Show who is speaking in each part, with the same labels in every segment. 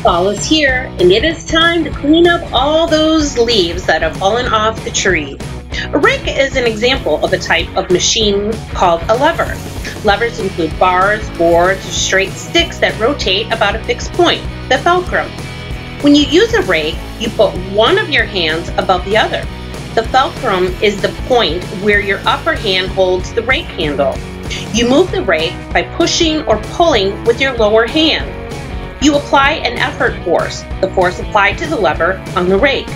Speaker 1: Fall is here, and it is time to clean up all those leaves that have fallen off the tree. A rake is an example of a type of machine called a lever. Levers include bars, boards, or straight sticks that rotate about a fixed point, the fulcrum. When you use a rake, you put one of your hands above the other. The fulcrum is the point where your upper hand holds the rake handle. You move the rake by pushing or pulling with your lower hand. You apply an effort force, the force applied to the lever on the rake.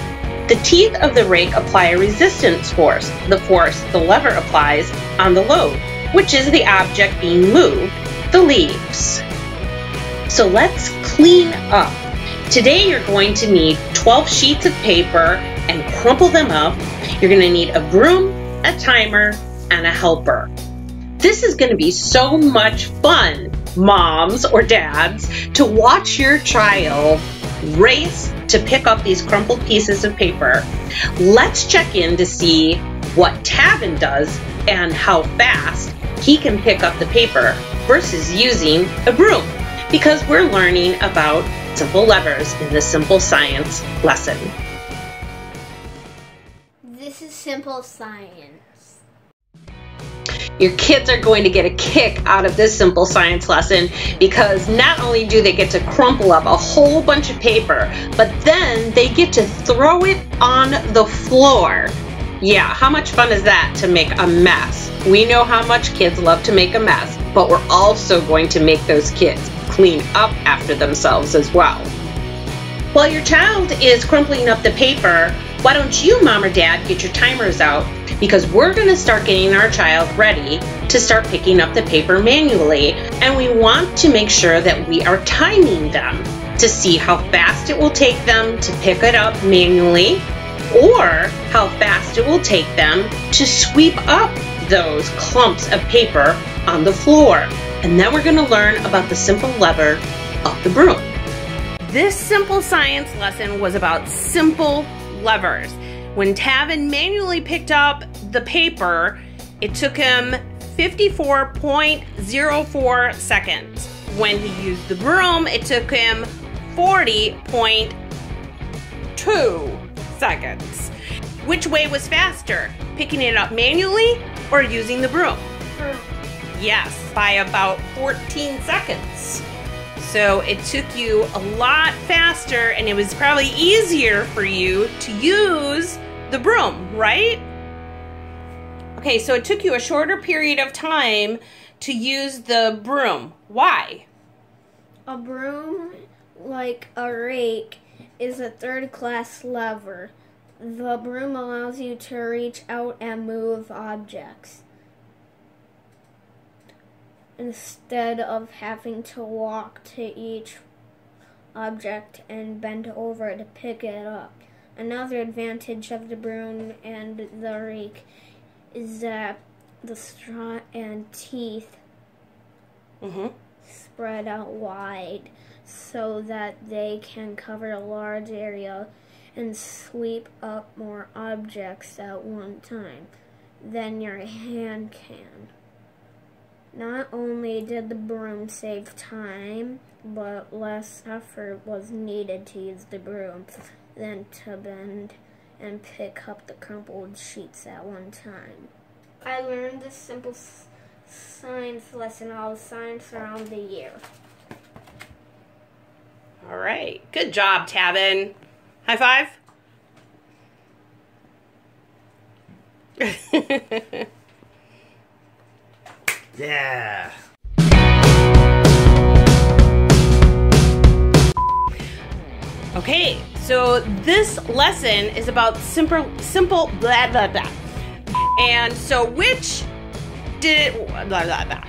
Speaker 1: The teeth of the rake apply a resistance force, the force the lever applies on the load, which is the object being moved, the leaves. So let's clean up. Today you're going to need 12 sheets of paper and crumple them up. You're going to need a broom, a timer, and a helper. This is going to be so much fun, moms or dads, to watch your child race to pick up these crumpled pieces of paper. Let's check in to see what Tavin does and how fast he can pick up the paper versus using a broom, because we're learning about simple levers in the Simple Science lesson.
Speaker 2: This is Simple Science.
Speaker 1: Your kids are going to get a kick out of this Simple Science lesson because not only do they get to crumple up a whole bunch of paper, but then they get to throw it on the floor. Yeah, how much fun is that to make a mess? We know how much kids love to make a mess, but we're also going to make those kids clean up after themselves as well. While your child is crumpling up the paper, why don't you, mom or dad, get your timers out, because we're going to start getting our child ready to start picking up the paper manually, and we want to make sure that we are timing them to see how fast it will take them to pick it up manually, or how fast it will take them to sweep up those clumps of paper on the floor. And then we're going to learn about the simple lever of the broom. This Simple Science lesson was about simple levers. When Tavin manually picked up the paper, it took him 54.04 seconds. When he used the broom, it took him 40.2 seconds. Which way was faster? Picking it up manually or using the broom? Yes, by about 14 seconds. So it took you a lot faster, and it was probably easier for you to use the broom, right? Okay, so it took you a shorter period of time to use the broom. Why?
Speaker 2: A broom, like a rake, is a third-class lever. The broom allows you to reach out and move objects instead of having to walk to each object and bend over to pick it up. Another advantage of the broom and the rake is that the straw and teeth spread out wide so that they can cover a large area and sweep up more objects at one time than your hand can. Not only did the broom save time, but less effort was needed to use the broom than to bend and pick up the crumpled sheets at one time. I learned this Simple Science lesson all science around the year.
Speaker 1: All right, good job, Tavin. High five.
Speaker 3: Yeah.
Speaker 1: Okay, so this lesson is about simple blah blah blah. And so which did blah blah blah.